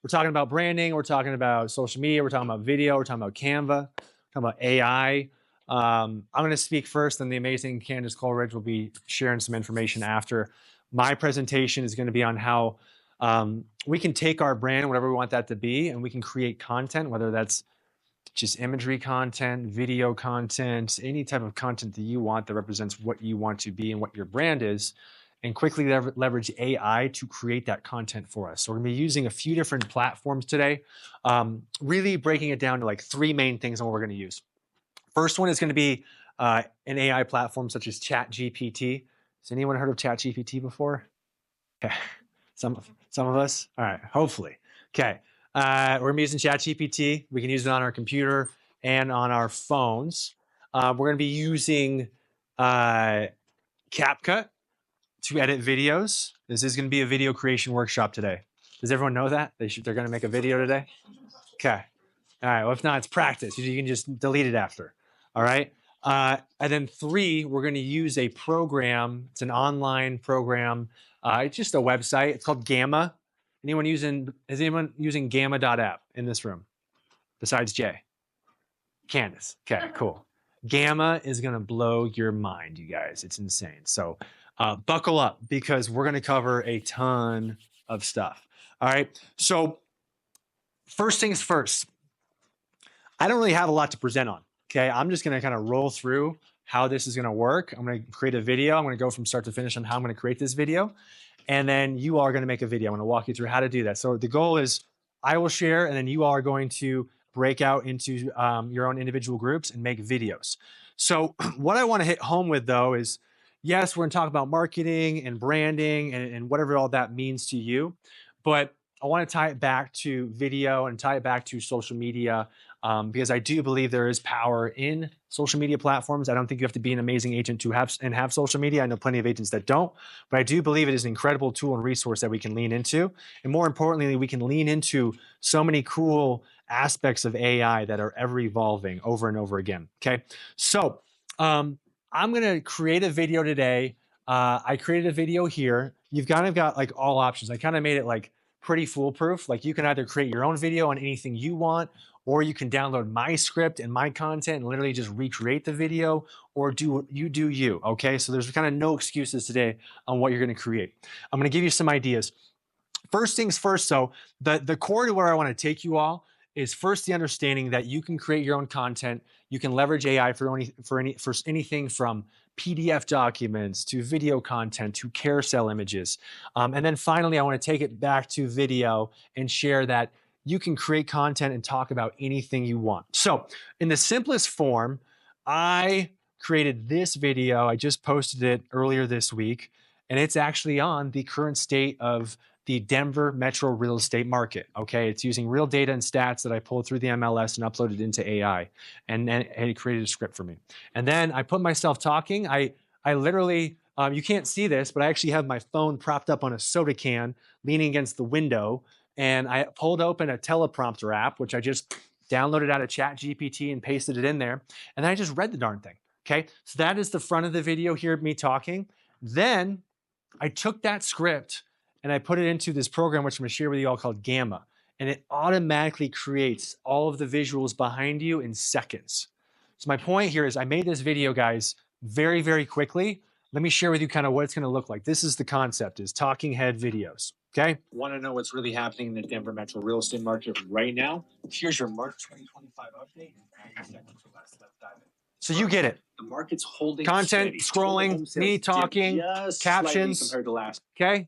we're talking about branding, we're talking about social media, we're talking about video, we're talking about Canva, we're talking about AI. I'm going to speak first, and the amazing Candace Coleridge will be sharing some information after. My presentation is going to be on how we can take our brand, whatever we want that to be, and we can create content, whether that's just imagery content, video content, any type of content that you want that represents what you want to be and what your brand is, and quickly leverage AI to create that content for us. So we're going to be using a few different platforms today, really breaking it down to like 3 main things on what we're going to use. First one is going to be an AI platform such as ChatGPT. Has anyone heard of ChatGPT before? Okay, some of us. All right, hopefully. Okay, we're going to be using ChatGPT. We can use it on our computer and on our phones. We're going to be using CapCut to edit videos. This is going to be a video creation workshop today. Does everyone know that? They're going to make a video today? Okay. All right, well, if not, it's practice. You can just delete it after. All right. And then 3, we're going to use a program. It's an online program. It's just a website. It's called Gamma. Is anyone using gamma.app in this room besides Jay? Candace. Okay, cool. Gamma is going to blow your mind, you guys. It's insane. So buckle up because we're going to cover a ton of stuff. All right. So first things first, I don't really have a lot to present on. Okay, I'm just going to kind of roll through how this is going to work. I'm going to create a video. I'm going to go from start to finish on how I'm going to create this video. And then you all are going to make a video. I'm going to walk you through how to do that. So the goal is I will share, and then you all are going to break out into your own individual groups and make videos. So what I want to hit home with, though, is yes, we're going to talk about marketing and branding and whatever all that means to you. But I want to tie it back to video and tie it back to social media because I do believe there is power in social media platforms. I don't think you have to be an amazing agent to have social media. I know plenty of agents that don't, but I do believe it is an incredible tool and resource that we can lean into. And more importantly, we can lean into so many cool aspects of AI that are ever evolving over and over again. Okay, so I'm going to create a video today. I created a video here. You've kind of got like all options. I kind of made it like pretty foolproof. Like you can either create your own video on anything you want, or you can download my script and my content and literally just recreate the video, or do you. Okay, so there's kind of no excuses today on what you're going to create. I'm going to give you some ideas. First things first, so the core to where I want to take you all is first the understanding that you can create your own content. You can leverage AI for anything from PDF documents to video content to carousel images. And then finally, I want to take it back to video and share that you can create content and talk about anything you want. So in the simplest form, I created this video. I just posted it earlier this week, and it's actually on the current state of the Denver metro real estate market. Okay, it's using real data and stats that I pulled through the MLS and uploaded into AI, and then it created a script for me. And then I put myself talking. I literally, you can't see this, but I actually have my phone propped up on a soda can, leaning against the window, and I pulled open a teleprompter app, which I just downloaded out of ChatGPT and pasted it in there, and then I just read the darn thing. Okay, so that is the front of the video here, me talking. Then I took that script and I put it into this program, which I'm going to share with you all, called Gamma. And it automatically creates all of the visuals behind you in seconds. So my point here is I made this video, guys, very, very quickly. Let me share with you kind of what it's going to look like. This is the concept, is talking head videos. Okay? Want to know what's really happening in the Denver metro real estate market right now? Here's your March 2025 update. So you get it. The market's holding content, steady. Scrolling, me talking, captions compared to last. Okay?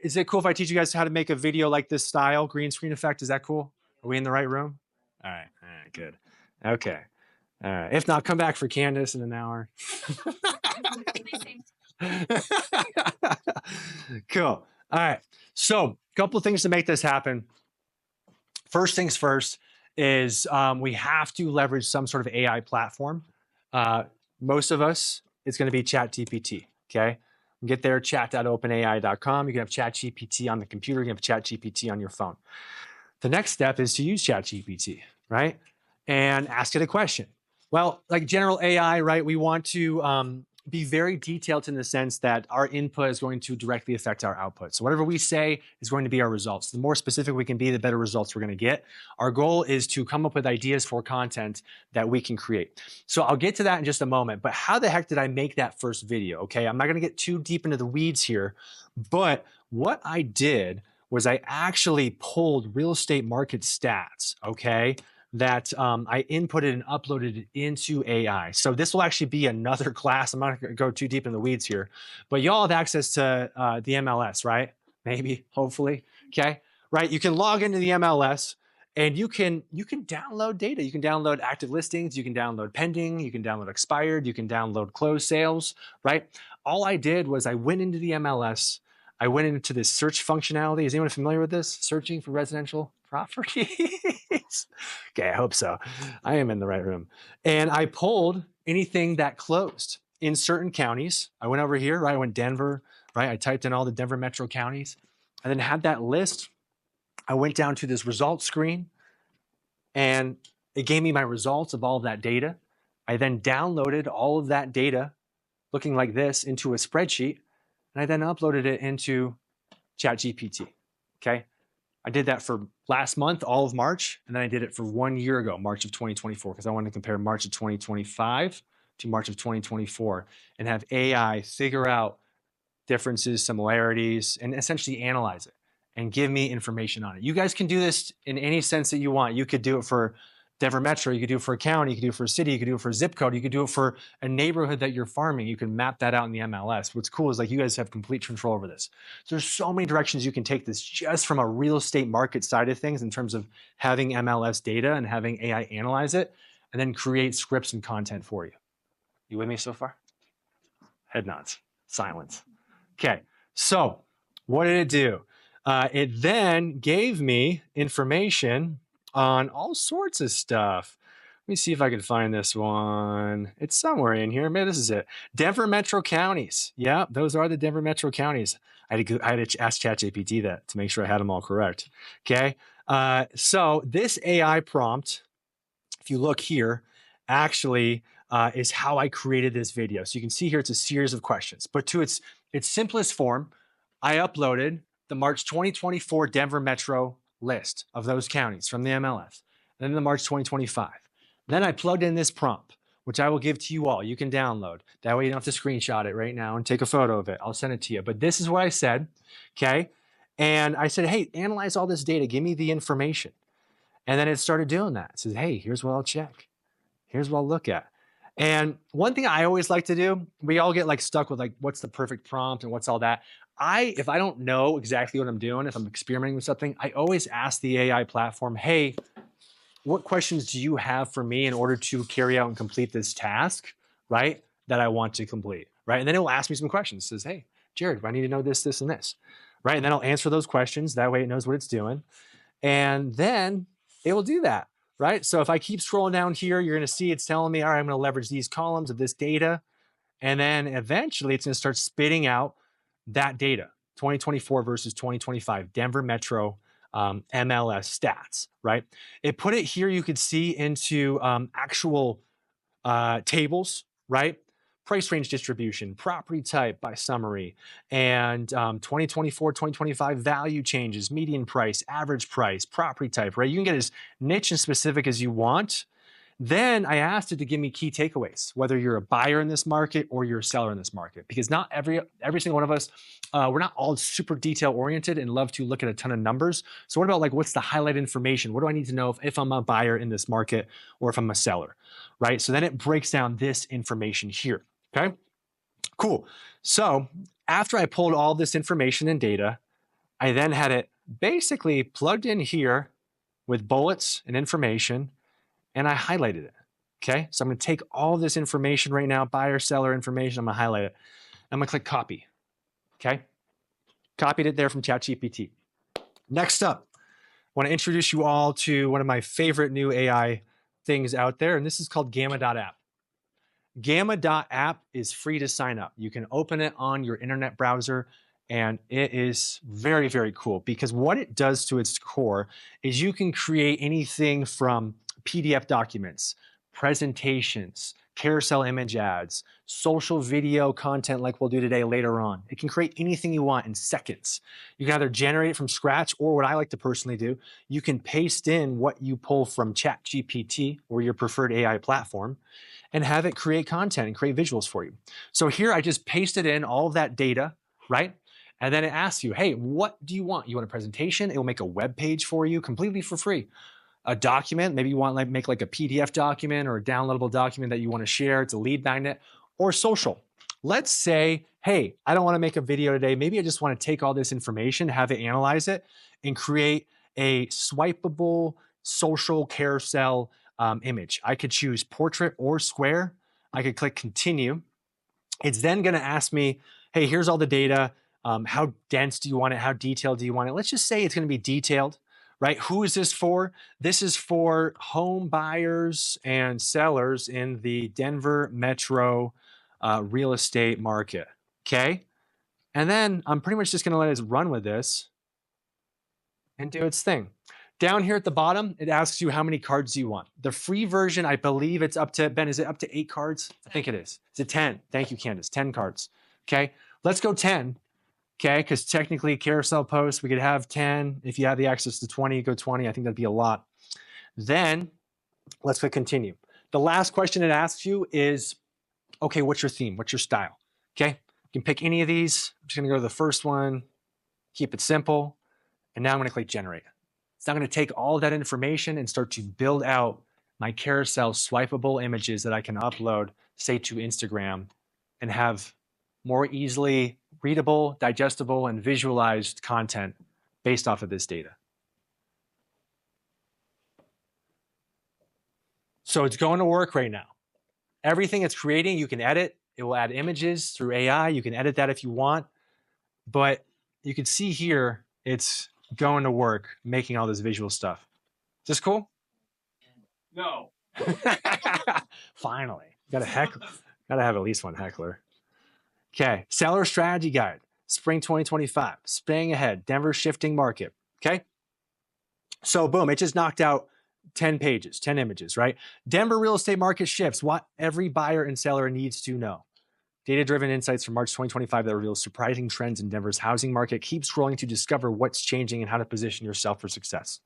Is it cool if I teach you guys how to make a video like this style, green screen effect? Is that cool? Are we in the right room? All right, good. Okay. All right. If not, come back for Candace in an hour. Cool. All right. So a couple of things to make this happen. First things first is we have to leverage some sort of AI platform. Most of us, it's going to be ChatGPT, okay? Get there, chat.openai.com. You can have ChatGPT on the computer. You can have ChatGPT on your phone. The next step is to use ChatGPT, right? And ask it a question. Well, like general AI, right? We want to be very detailed in the sense that our input is going to directly affect our output. So whatever we say is going to be our results. The more specific we can be, the better results we're going to get. Our goal is to come up with ideas for content that we can create. So I'll get to that in just a moment, but how the heck did I make that first video? Okay, I'm not going to get too deep into the weeds here, but what I did was I actually pulled real estate market stats, okay, that I inputted and uploaded it into AI. So this will actually be another class. I'm not going to go too deep in the weeds here, but y'all have access to the MLS, right? Maybe, hopefully, okay? Right, you can log into the MLS and you can download data. You can download active listings, you can download pending, you can download expired, you can download closed sales, right? All I did was I went into the MLS, I went into this search functionality. Is anyone familiar with this? Searching for residential properties. Okay, I hope so. I am in the right room. And I pulled anything that closed in certain counties. I went over here, right? I went Denver, right? I typed in all the Denver metro counties and then had that list. I went down to this results screen and it gave me my results of all of that data. I then downloaded all of that data looking like this into a spreadsheet and I then uploaded it into ChatGPT, okay? I did that for last month, all of March, and then I did it for 1 year ago, March of 2024, because I wanted to compare March of 2025 to March of 2024 and have AI figure out differences, similarities, and essentially analyze it and give me information on it. You guys can do this in any sense that you want. You could do it for Denver Metro, you could do it for a county, you could do it for a city, you could do it for a zip code, you could do it for a neighborhood that you're farming. You can map that out in the MLS. What's cool is like you guys have complete control over this. So there's so many directions you can take this just from a real estate market side of things in terms of having MLS data and having AI analyze it and then create scripts and content for you. You with me so far? Head nods, silence. Okay, so what did it do? It then gave me information on all sorts of stuff. Let me see if I can find this one. It's somewhere in here. Maybe this is it. Denver metro counties. Yeah, those are the Denver metro counties. I had to ask ChatGPT that to make sure I had them all correct. Okay, so this AI prompt, if you look here, actually is how I created this video. So you can see here it's a series of questions, but to its simplest form, I uploaded the March 2024 Denver Metro list of those counties from the MLS, and then the March 2025. Then I plugged in this prompt, which I will give to you all. You can download. That way you don't have to screenshot it right now and take a photo of it. I'll send it to you. But this is what I said, okay? And I said, hey, analyze all this data. Give me the information. And then it started doing that. It says, hey, here's what I'll check. Here's what I'll look at. And one thing I always like to do, we all get like stuck with like, what's the perfect prompt and what's all that. If I don't know exactly what I'm doing, if I'm experimenting with something, I always ask the AI platform, hey, what questions do you have for me in order to carry out and complete this task, right, that I want to complete, right? And then it will ask me some questions. It says, hey, Jared, I need to know this, this, and this, right? And then I'll answer those questions. That way it knows what it's doing. And then it will do that, right? So if I keep scrolling down here, you're going to see it's telling me, all right, I'm going to leverage these columns of this data. And then eventually it's going to start spitting out that data, 2024 versus 2025, Denver Metro MLS stats, right? It put it here, you could see into actual tables, right? Price range distribution, property type by summary, and 2024, 2025 value changes, median price, average price, property type, right? You can get as niche and specific as you want. Then I asked it to give me key takeaways, whether you're a buyer in this market or you're a seller in this market, because not every single one of us, we're not all super detail oriented and love to look at a ton of numbers. So what about like, what's the highlight information? What do I need to know if I'm a buyer in this market or if I'm a seller, right? So then it breaks down this information here, okay? Cool. So after I pulled all this information and data, I then had it basically plugged in here with bullets and information, and I highlighted it, okay? So I'm gonna take all this information right now, buyer, seller information, I'm gonna highlight it. I'm gonna click copy, okay? Copied it there from ChatGPT. Next up, I wanna introduce you all to one of my favorite new AI things out there, and this is called gamma.app. Gamma.app is free to sign up. You can open it on your internet browser, and it is very, very cool because what it does to its core is you can create anything from PDF documents, presentations, carousel image ads, social video content like we'll do today later on. It can create anything you want in seconds. You can either generate it from scratch, or what I like to personally do, you can paste in what you pull from ChatGPT or your preferred AI platform and have it create content and create visuals for you. So here I just pasted in all of that data, right? And then it asks you, hey, what do you want? You want a presentation? It will make a web page for you completely for free. A document, maybe you want to make like a PDF document or a downloadable document that you want to share. It's a lead magnet. Or social. Let's say, hey, I don't want to make a video today. Maybe I just want to take all this information, have it analyze it, and create a swipeable social carousel image. I could choose portrait or square. I could click continue. It's then going to ask me, hey, here's all the data. How dense do you want it? How detailed do you want it? Let's just say it's going to be detailed, right? Who is this for? This is for home buyers and sellers in the Denver metro real estate market, okay? And then I'm pretty much just going to let it run with this and do its thing. Down here at the bottom, it asks you how many cards do you want. The free version, I believe it's up to, Ben, is it up to 8 cards? I think it is. Is it 10? Thank you, Candace. 10 cards. Okay, let's go 10. Okay, because technically carousel posts, we could have 10. If you have the access to 20, go 20. I think that'd be a lot. Then let's click continue. The last question it asks you is, okay, what's your theme? What's your style? Okay, you can pick any of these. I'm just gonna go to the first one, keep it simple. And now I'm gonna click generate. It's now going to take all of that information and start to build out my carousel swipeable images that I can upload, say, to Instagram and have more easily readable, digestible, and visualized content based off of this data. So it's going to work right now. Everything it's creating, you can edit. It will add images through AI. You can edit that if you want. But you can see here, it's going to work, making all this visual stuff. Is this cool? No. Finally, gotta have at least one heckler. Okay, seller strategy guide, spring 2025, staying ahead, Denver shifting market. Okay, so boom, it just knocked out 10 pages, 10 images, right? Denver real estate market shifts, what every buyer and seller needs to know. Data-driven insights from March 2025 that reveals surprising trends in Denver's housing market. Keep scrolling to discover what's changing and how to position yourself for success.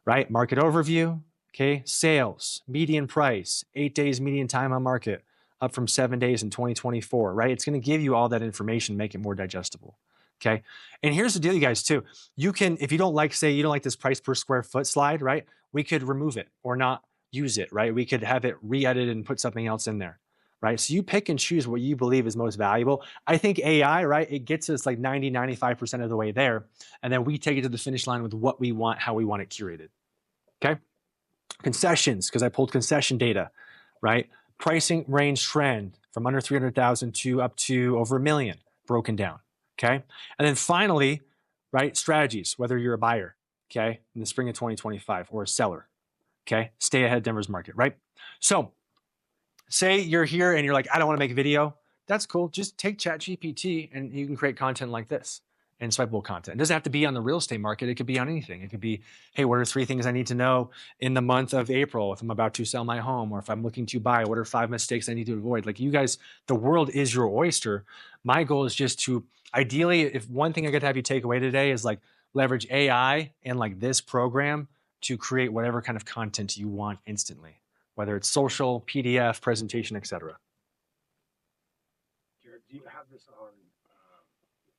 Right? Market overview, okay? Sales, median price, 8 days median time on market, up from 7 days in 2024, right? It's going to give you all that information, make it more digestible, okay? And here's the deal, you guys, too. You can, if you don't like, say, you don't like this price per square foot slide, right? We could remove it or not use it, right? We could have it re-edited and put something else in there. Right? So you pick and choose what you believe is most valuable. I think AI, right? It gets us like 90, 95% of the way there. And then we take it to the finish line with what we want, how we want it curated. Okay. Concessions, because I pulled concession data, right? Pricing range trend from under 300,000 to up to over $1 million broken down. Okay. And then finally, right? Strategies, whether you're a buyer, okay, in the spring of 2025 or a seller, okay? Stay ahead of Denver's market, right? So, say you're here and you're like, I don't want to make a video. That's cool. Just take ChatGPT and you can create content like this and swipeable content. It doesn't have to be on the real estate market. It could be on anything. It could be, hey, what are 3 things I need to know in the month of April if I'm about to sell my home or if I'm looking to buy? What are 5 mistakes I need to avoid? Like, you guys, the world is your oyster. My goal is just to, ideally, if one thing I could have you take away today is like leverage AI and like this program to create whatever kind of content you want instantly, whether it's social, PDF, presentation, etc. Jared, do you have this on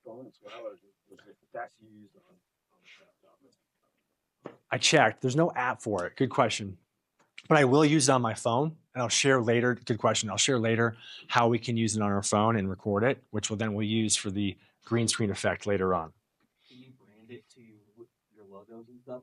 phone as well, or is it that's used on the laptop? I checked. There's no app for it. Good question. But I will use it on my phone, and I'll share later. Good question. I'll share later how we can use it on our phone and record it, which we'll use for the green screen effect later on. Can you brand it to your logos and stuff?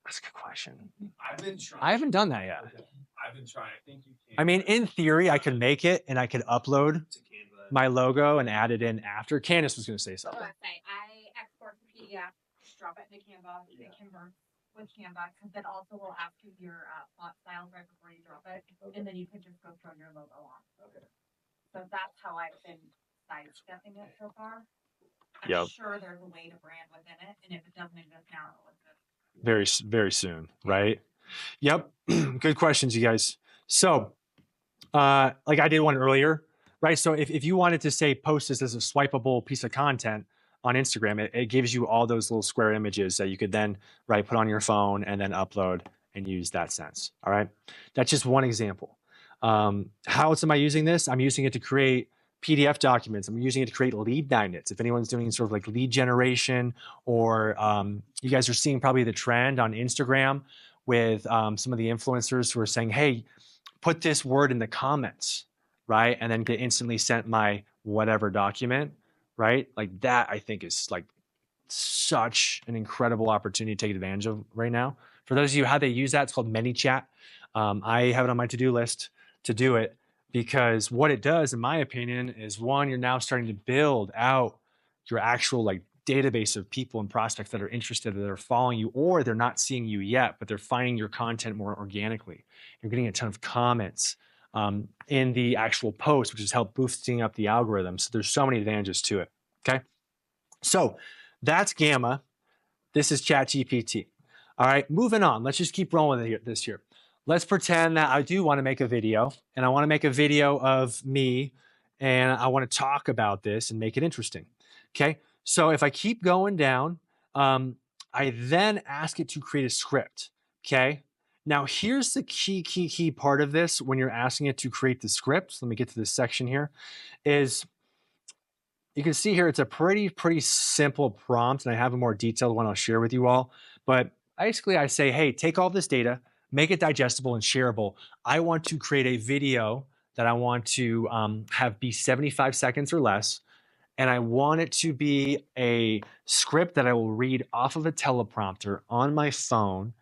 That's a good question. I've been trying. I haven't done that yet. Okay. I've been trying. I think you can. I mean, in theory, I could make it and I could upload to Canva my logo and add it in after. Candace was going to say something. I export the PDF, drop it into Canva, it converts with Canva, because it also will ask you your font styles right before you drop it, and then you can just go throw your logo on. Okay. So that's how I've been sidestepping it so far. I'm Yep. sure there's a way to brand within it, and if it doesn't exist now, it will exist. Very soon, right? Yep. Good questions, you guys. So like I did one earlier, right? So if you wanted to say post this as a swipeable piece of content on Instagram, it gives you all those little square images that you could then, right, put on your phone and then upload and use that sense. All right. That's just one example. How else am I using this? I'm using it to create PDF documents. I'm using it to create lead magnets. If anyone's doing sort of like lead generation, or you guys are seeing probably the trend on Instagram with some of the influencers who are saying, hey, put this word in the comments, right? And then get instantly sent my whatever document, right? Like that, I think is like such an incredible opportunity to take advantage of right now. For those of you, how they use that, it's called ManyChat. I have it on my to-do list to do it, because what it does, in my opinion, is one, you're now starting to build out your actual like database of people and prospects that are interested, that are following you, or they're not seeing you yet, but they're finding your content more organically. You're getting a ton of comments in the actual post, which has helped boosting up the algorithm. So there's so many advantages to it. Okay. So that's Gamma. This is ChatGPT. All right, moving on. Let's just keep rolling with this here. Let's pretend that I do want to make a video, and I want to make a video of me, and I want to talk about this and make it interesting. Okay, so if I keep going down, I then ask it to create a script. Okay, now here's the key part of this when you're asking it to create the script. Let me get to this section here. Is you can see here, it's a pretty simple prompt, and I have a more detailed one I'll share with you all. But basically I say, hey, take all this data, make it digestible and shareable. I want to create a video that I want to have be 75 seconds or less. And I want it to be a script that I will read off of a teleprompter on my phone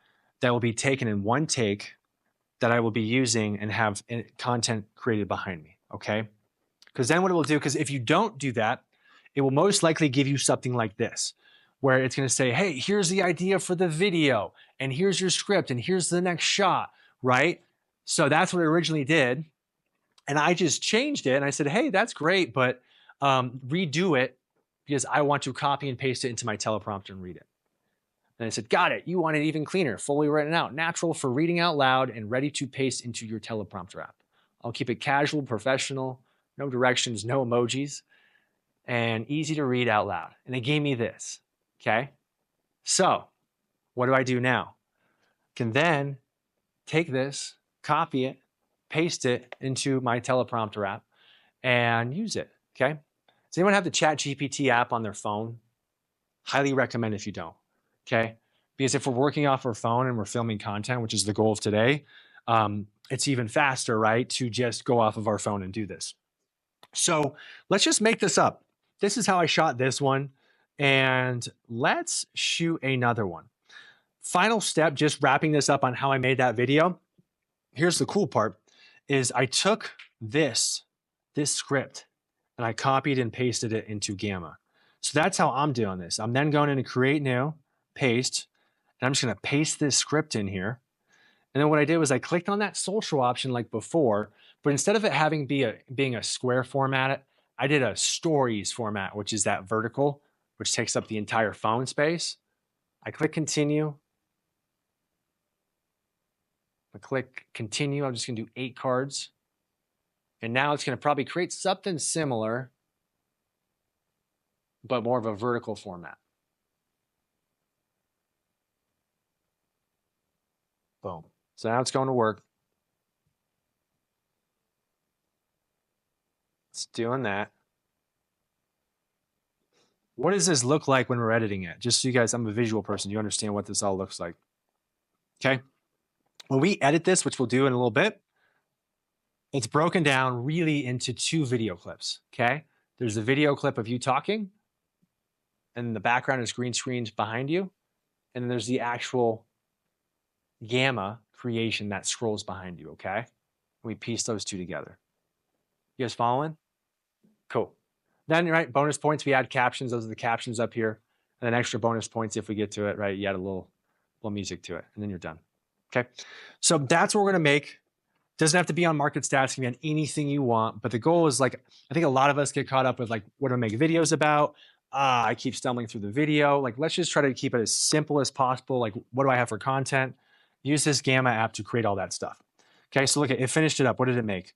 that will be taken in one take, that I will be using and have content created behind me, okay? Because then what it will do, because if you don't do that, it will most likely give you something like this, where it's going to say, hey, here's the idea for the video, and here's your script, and here's the next shot, right? So that's what it originally did. And I just changed it, and I said, hey, that's great, but redo it, because I want to copy and paste it into my teleprompter and read it. And I said, got it. You want it even cleaner, fully written out, natural for reading out loud, and ready to paste into your teleprompter app. I'll keep it casual, professional, no directions, no emojis, and easy to read out loud. And it gave me this, okay? So what do I do now? I can then take this, copy it, paste it into my teleprompter app and use it, okay? Does anyone have the ChatGPT app on their phone? Highly recommend if you don't, okay? Because if we're working off our phone and we're filming content, which is the goal of today, it's even faster, right, to just go off of our phone and do this. So let's just make this up. This is how I shot this one, and let's shoot another one. Final step, just wrapping this up on how I made that video. Here's the cool part, is I took this script and I copied and pasted it into Gamma. So that's how I'm doing this. I'm then going into create new, paste, and I'm just gonna paste this script in here. And then what I did was I clicked on that social option like before, but instead of it being a square format, I did a stories format, which is that vertical, which takes up the entire phone space. I click continue. I click continue. I'm just gonna do 8 cards. And now it's gonna probably create something similar, but more of a vertical format. Boom. So now it's going to work. It's doing that. What does this look like when we're editing it? Just so you guys, I'm a visual person, you understand what this all looks like. Okay. When we edit this, which we'll do in a little bit, it's broken down really into 2 video clips. Okay. There's a video clip of you talking, and the background is green screens behind you. And then there's the actual Gamma creation that scrolls behind you, okay? We piece those 2 together. You guys following? Cool. Then, right, bonus points, we add captions. Those are the captions up here. And then extra bonus points if we get to it, right? You add a little music to it, and then you're done, okay? So that's what we're gonna make. Doesn't have to be on market stats, it can be on anything you want, but the goal is, like, I think a lot of us get caught up with, like, what do I make videos about? I keep stumbling through the video. Like, let's just try to keep it as simple as possible. Like, what do I have for content? Use this Gamma app to create all that stuff. Okay, so look at it, finished it up. What did it make?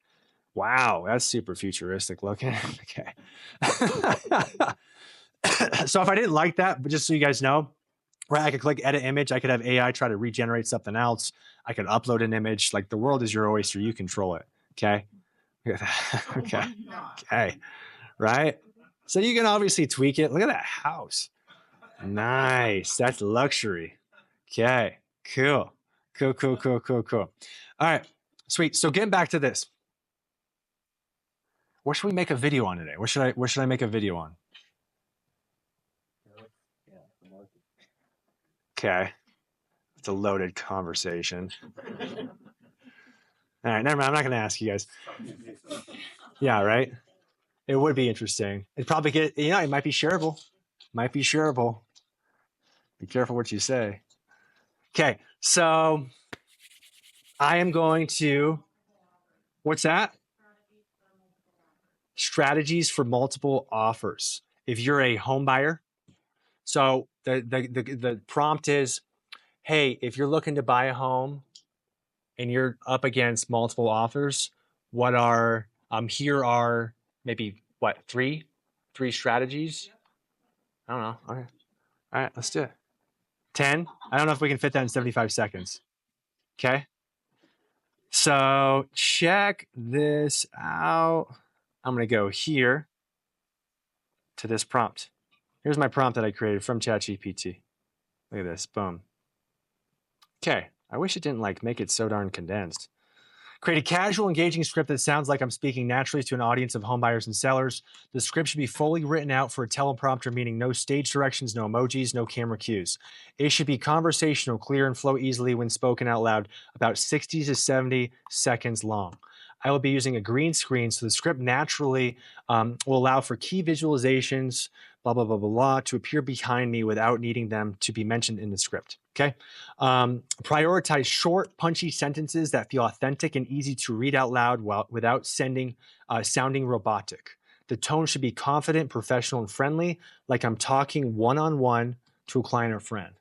Wow, that's super futuristic looking. Okay. So if I didn't like that, but just so you guys know, right, I could click edit image. I could have AI try to regenerate something else. I could upload an image. Like the world is your oyster. You control it. Okay. Okay. Okay. Right. So you can obviously tweak it. Look at that house. Nice. That's luxury. Okay. Cool. Cool. Cool. Cool. Cool. Cool. All right. Sweet. So getting back to this. What should we make a video on today? What should I make a video on? Okay. It's a loaded conversation. All right, never mind. I'm not going to ask you guys. Yeah, right. It would be interesting. It'd probably get, it might be shareable. Might be shareable. Be careful what you say. Okay, so I am going to, what's that? Strategies for multiple offers. If you're a home buyer, so the prompt is, hey, if you're looking to buy a home and you're up against multiple offers, what are here are maybe what three strategies? I don't know. Okay. All right, let's do it. 10. I don't know if we can fit that in 75 seconds. Okay. So check this out. I'm going to go here to this prompt. Here's my prompt that I created from ChatGPT. Look at this. Boom. Okay. I wish it didn't make it so darn condensed. Create a casual, engaging script that sounds like I'm speaking naturally to an audience of home buyers and sellers. The script should be fully written out for a teleprompter, meaning no stage directions, no emojis, no camera cues. It should be conversational, clear, and flow easily when spoken out loud, about 60 to 70 seconds long. I will be using a green screen, so the script naturally will allow for key visualizations, blah, blah, blah, blah, blah, to appear behind me without needing them to be mentioned in the script. Okay. Prioritize short, punchy sentences that feel authentic and easy to read out loud without sounding robotic. The tone should be confident, professional, and friendly, like I'm talking one-on-one to a client or friend.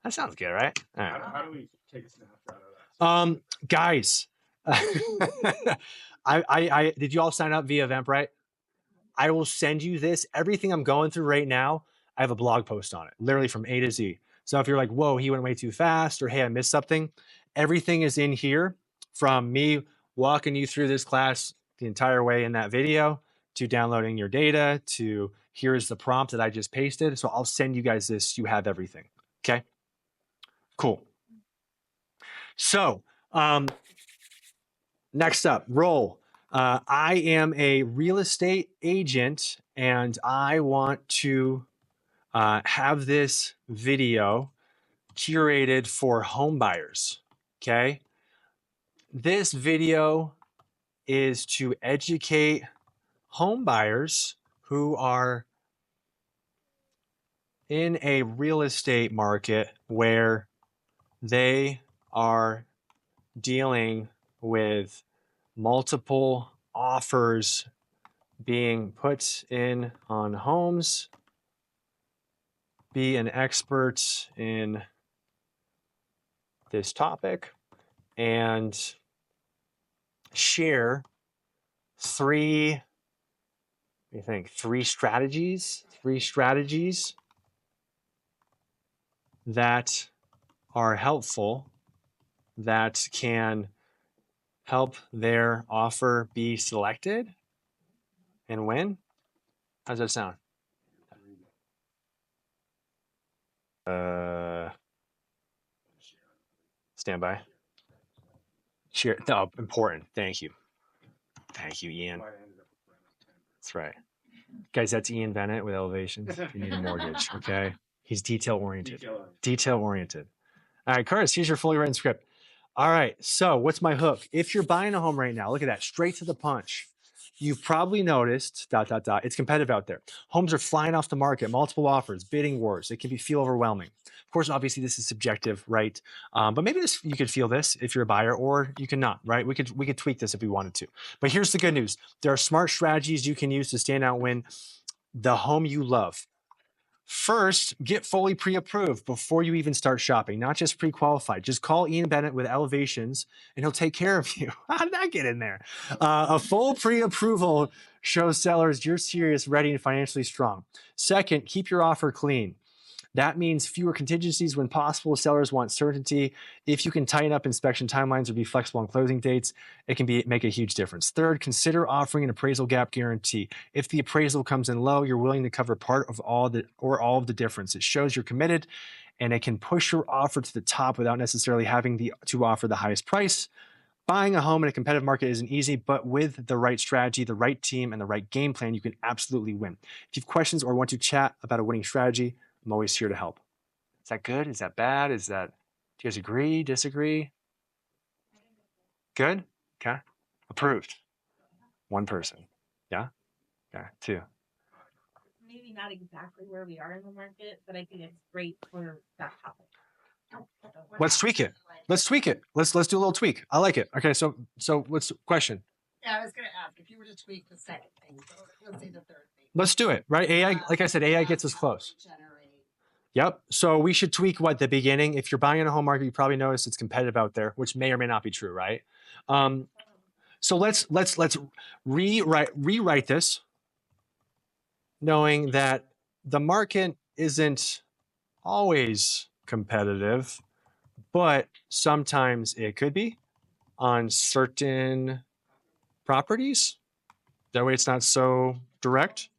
That sounds good, right? All right. How do we take a snapshot of that? Guys, I did you all sign up via Eventbrite? I will send you this. Everything I'm going through right now, I have a blog post on it, literally from A to Z. So if you're like, whoa, he went way too fast, or hey, I missed something, everything is in here from me walking you through this class the entire way in that video to downloading your data to here's the prompt that I just pasted. So I'll send you guys this. You have everything. Okay, cool. So next up, role. I am a real estate agent and I want to have this video curated for home buyers. Okay. This video is to educate home buyers who are in a real estate market where they are dealing with multiple offers being put in on homes. Be an expert in this topic and share three strategies that are helpful, that can help their offer be selected and win. How does that sound? Stand by. Share. No, important. Thank you. Thank you, Ian. That's right. Guys, that's Ian Bennett with Elevations. If you need a mortgage, okay? He's detail-oriented. Detail-oriented. All right, Curtis, here's your fully written script. All right, so what's my hook? If you're buying a home right now, look at that, straight to the punch. You've probably noticed, ... It's competitive out there. Homes are flying off the market, multiple offers, bidding wars. It can feel overwhelming. Of course, obviously, this is subjective, right? But maybe you could feel this if you're a buyer, or you can not, right? We could tweak this if we wanted to. But here's the good news. There are smart strategies you can use to stand out, win the home you love. First, get fully pre-approved before you even start shopping, not just pre-qualified. Just call Ian Bennett with Elevations and he'll take care of you. How did that get in there? A full pre-approval shows sellers you're serious, ready, and financially strong. Second, keep your offer clean. That means fewer contingencies when possible. Sellers want certainty. If you can tighten up inspection timelines or be flexible on closing dates, it can make a huge difference. Third, consider offering an appraisal gap guarantee. If the appraisal comes in low, you're willing to cover part of all of the difference. It shows you're committed, and it can push your offer to the top without necessarily having to offer the highest price. Buying a home in a competitive market isn't easy, but with the right strategy, the right team, and the right game plan, you can absolutely win. If you have questions or want to chat about a winning strategy, I'm always here to help. Is that good? Is that bad? Do you guys agree, disagree? Good? Okay. Approved. One person. Yeah? Okay. Two. Maybe not exactly where we are in the market, but I think it's great for that topic. Let's tweak it. Let's tweak it. Let's do a little tweak. I like it. Okay, so what's the question? Yeah, I was going to ask if you were to tweak the second thing, so let's say the third thing. Let's do it, right? AI, like I said, AI gets us close. Yep. So we should tweak the beginning. If you're buying in a home market, you probably notice it's competitive out there, which may or may not be true, right? So let's rewrite this, knowing that the market isn't always competitive, but sometimes it could be on certain properties. That way it's not so direct.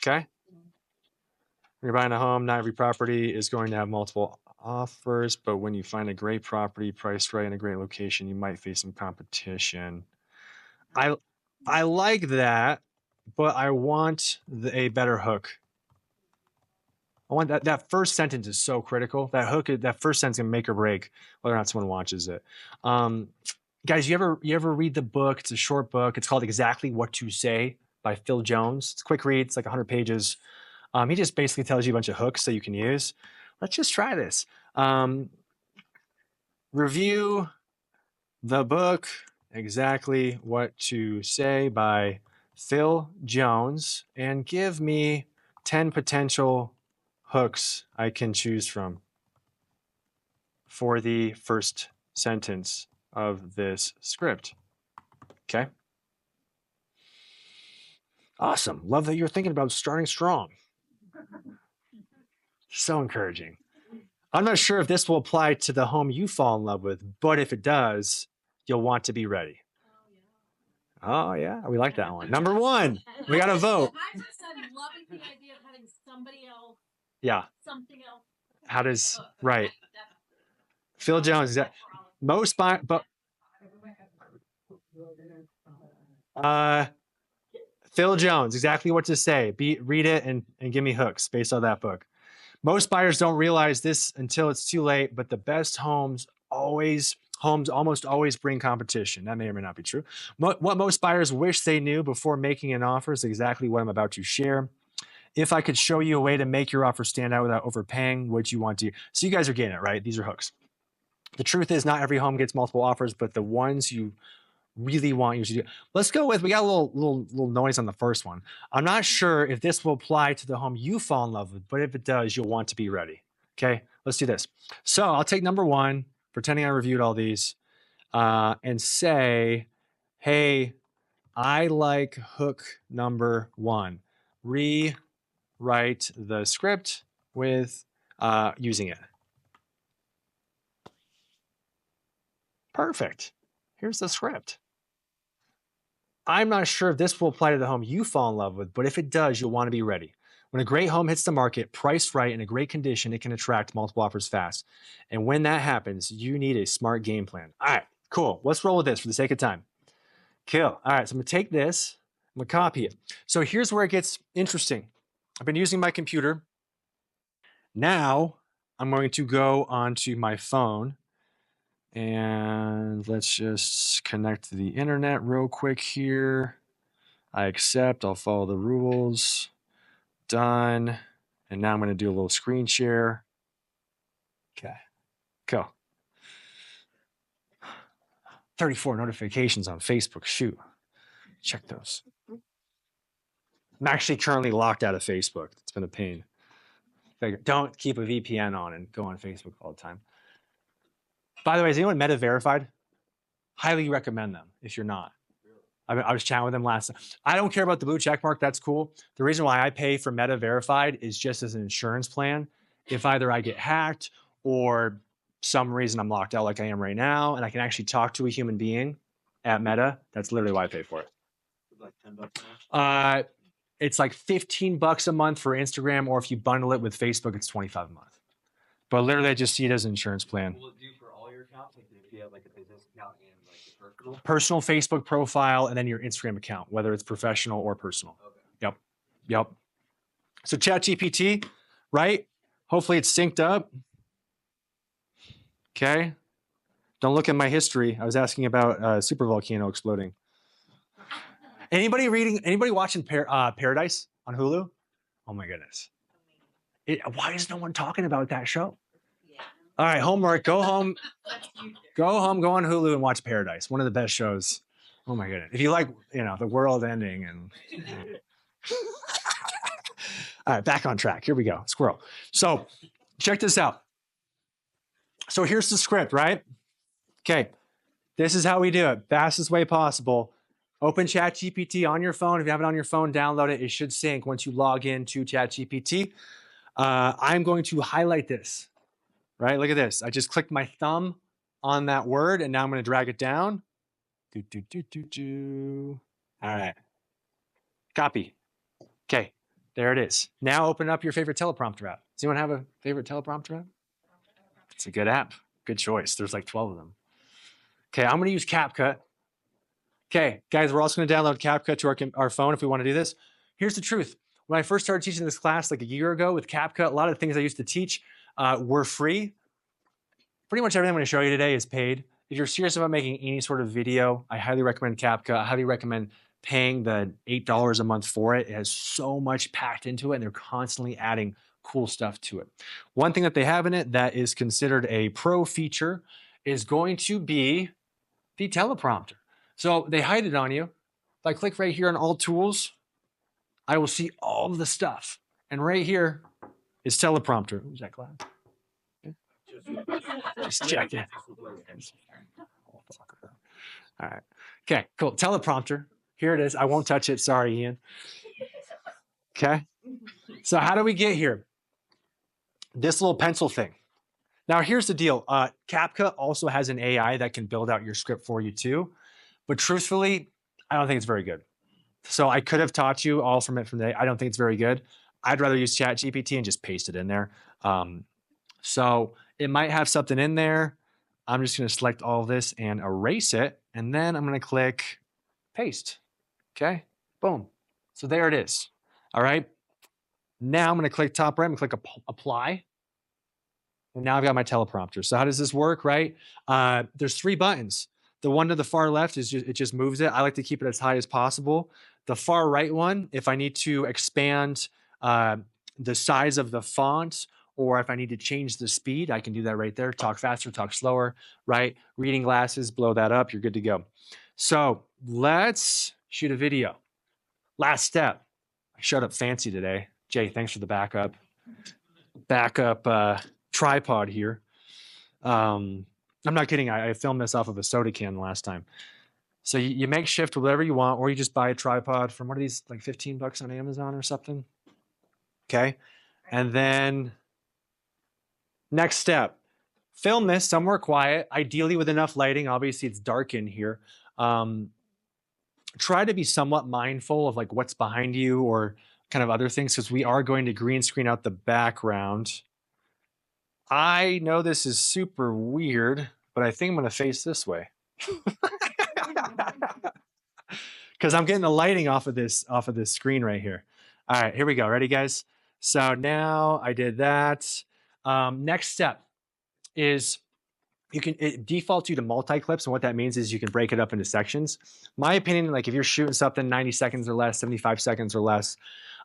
Okay. When you're buying a home, not every property is going to have multiple offers, but when you find a great property priced right in a great location, you might face some competition. I like that, but I want a better hook. I want that first sentence is so critical. That first sentence can make or break whether or not someone watches it. Guys, you ever read the book? It's a short book. It's called Exactly What to Say by Phil Jones. It's a quick read. It's like 100 pages. He just basically tells you a bunch of hooks that you can use. Let's just try this. Review the book Exactly What to Say by Phil Jones and give me 10 potential hooks I can choose from for the first sentence of this script. Okay. Awesome. Love that you're thinking about starting strong. So encouraging. I'm not sure if this will apply to the home you fall in love with, but if it does, you'll want to be ready. Oh, yeah. We like that one. Number one, we got to vote. I just said loving the idea of having somebody else, Yeah. something else. How does, right. Phil Jones, most by, but, Phil Jones, Exactly What to Say. Read it and give me hooks based on that book. Most buyers don't realize this until it's too late, but the best homes almost always bring competition. That may or may not be true. What most buyers wish they knew before making an offer is exactly what I'm about to share. If I could show you a way to make your offer stand out without overpaying, would you want to? So you guys are getting it, right? These are hooks. The truth is not every home gets multiple offers, but the ones you really want you to do. Let's go with, we got a little noise on the first one. I'm not sure if this will apply to the home you fall in love with, but if it does, you'll want to be ready. Okay, let's do this. So I'll take number one, pretending I reviewed all these, and say, hey, I like hook number one. Rewrite the script with using it. Perfect. Here's the script. I'm not sure if this will apply to the home you fall in love with, but if it does, you'll want to be ready. When a great home hits the market, priced right, in a great condition, it can attract multiple offers fast. And when that happens, you need a smart game plan. All right, cool. Let's roll with this for the sake of time. Cool. All right, so I'm going to take this. I'm going to copy it. So here's where it gets interesting. I've been using my computer. Now I'm going to go onto my phone. And let's just connect to the internet real quick here. I accept, I'll follow the rules. Done. And now I'm going to do a little screen share. Okay, cool. 34 notifications on Facebook, shoot. Check those. I'm actually currently locked out of Facebook. It's been a pain. Don't keep a VPN on and go on Facebook all the time. By the way, is anyone Meta verified? Highly recommend them if you're not. I was chatting with them last time. I don't care about the blue check mark. That's cool. The reason why I pay for Meta verified is just as an insurance plan. If either I get hacked or some reason I'm locked out like I am right now, and I can actually talk to a human being at Meta, that's literally why I pay for it. Like $10 It's like $15 a month for Instagram, or if you bundle it with Facebook, it's $25 a month. But literally, I just see it as an insurance plan. Will it do for all your accounts? Like if you have like a business account and like a personal? Personal Facebook profile, and then your Instagram account, whether it's professional or personal. Okay. Yep. So ChatGPT, right? Hopefully it's synced up. Okay. Don't look at my history. I was asking about super volcano exploding. Anybody watching Paradise on Hulu? Oh my goodness. Why is no one talking about that show? Yeah. All right, homework. Go home. That's you. Go home. Go on Hulu and watch Paradise. One of the best shows. Oh my goodness. If you like, the world ending and. All right, back on track. Here we go. Squirrel. So check this out. So here's the script, right? Okay. This is how we do it. Fastest way possible. Open ChatGPT on your phone. If you have it on your phone, download it. It should sync once you log into ChatGPT. I'm going to highlight this, right? Look at this. I just clicked my thumb on that word, and now I'm going to drag it down. All right. Copy. Okay. There it is. Now open up your favorite teleprompter app. Does anyone have a favorite teleprompter app? It's a good app. Good choice. There's like 12 of them. Okay, I'm going to use CapCut. Okay, guys, we're also going to download CapCut to our phone if we want to do this. Here's the truth. When I first started teaching this class like a year ago with CapCut, a lot of the things I used to teach were free. Pretty much everything I'm going to show you today is paid. If you're serious about making any sort of video, I highly recommend CapCut. I highly recommend paying the $8 a month for it. It has so much packed into it, and they're constantly adding cool stuff to it. One thing that they have in it that is considered a pro feature is going to be the teleprompter. So they hide it on you. If I click right here on all tools, I will see all of the stuff. And right here is teleprompter. Who's that class? Just check it. All right. Okay, cool. Teleprompter. Here it is. I won't touch it. Sorry, Ian. Okay. So how do we get here? This little pencil thing. Now, here's the deal. CapCut also has an AI that can build out your script for you too. But truthfully, I don't think it's very good. So I could have taught you all from today. I don't think it's very good. I'd rather use ChatGPT and just paste it in there. So it might have something in there. I'm just going to select all this and erase it. And then I'm going to click paste. Okay, boom. So there it is. All right. Now I'm going to click top right. I'm going to click apply. And now I've got my teleprompter. So how does this work, right? There's 3 buttons. The one to the far left is it just moves it. I like to keep it as high as possible. The far right one, if I need to expand the size of the font, or if I need to change the speed, I can do that right there. Talk faster, talk slower, right? Reading glasses, blow that up. You're good to go. So let's shoot a video. Last step. I showed up fancy today. Jay, thanks for the backup tripod here. I'm not kidding. I filmed this off of a soda can last time. So you make shift whatever you want, or you just buy a tripod from, what are these, like $15 on Amazon or something? Okay. And then next step, film this somewhere quiet, ideally with enough lighting. Obviously it's dark in here. Try to be somewhat mindful of like what's behind you or kind of other things, because we are going to green screen out the background. I know this is super weird, but I think I'm going to face this way. Because I'm getting the lighting off of this screen right here. All right, here we go. Ready, guys? So now I did that. Next step is it defaults you to multi-clips, and what that means is you can break it up into sections. My opinion, like if you're shooting something 90 seconds or less, 75 seconds or less,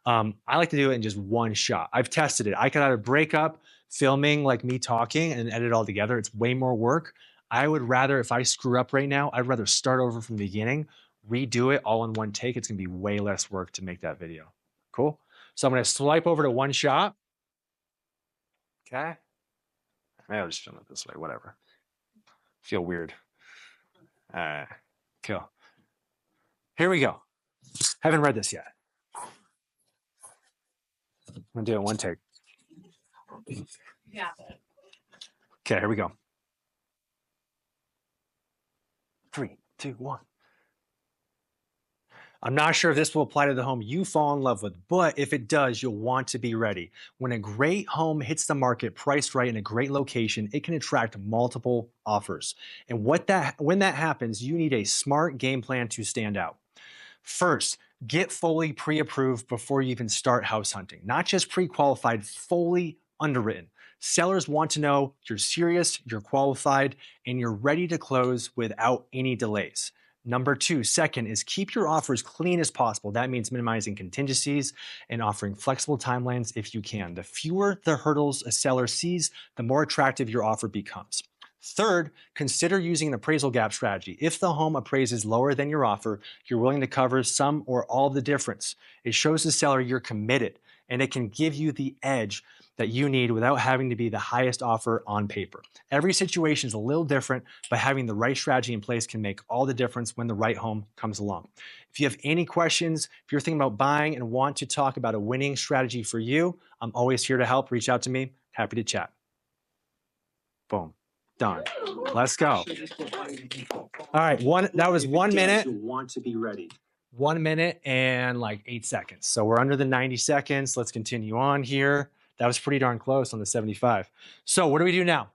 I like to do it in just one shot. I've tested it. I can either break up filming like me talking and edit it all together. It's way more work. I would rather, if I screw up right now, I'd rather start over from the beginning, redo it all in one take. It's gonna be way less work to make that video. Cool. So I'm going to swipe over to one shop. Okay. Maybe I'll just film it this way, whatever. Feel weird. All right, cool. Here we go. Haven't read this yet. I'm gonna do it in one take. Yeah. Okay, here we go. 3, 2, 1. I'm not sure if this will apply to the home you fall in love with, but if it does, you'll want to be ready. When a great home hits the market priced right in a great location, it can attract multiple offers. And when that happens, you need a smart game plan to stand out. First, get fully pre-approved before you even start house hunting. Not just pre-qualified, fully underwritten. Sellers want to know you're serious, you're qualified, and you're ready to close without any delays. Number two, second, is keep your offers clean as possible. That means minimizing contingencies and offering flexible timelines if you can. The fewer the hurdles a seller sees, the more attractive your offer becomes. Third, consider using an appraisal gap strategy. If the home appraises lower than your offer, you're willing to cover some or all of the difference. It shows the seller you're committed, and it can give you the edge that you need without having to be the highest offer on paper. Every situation is a little different, but having the right strategy in place can make all the difference when the right home comes along. If you have any questions, if you're thinking about buying and want to talk about a winning strategy for you, I'm always here to help. Reach out to me. Happy to chat. Boom. Done. Let's go. All right, that was 1 minute. You want to be ready. 1 minute and like 8 seconds. So we're under the 90 seconds. Let's continue on here. That was pretty darn close on the 75. So what do we do now?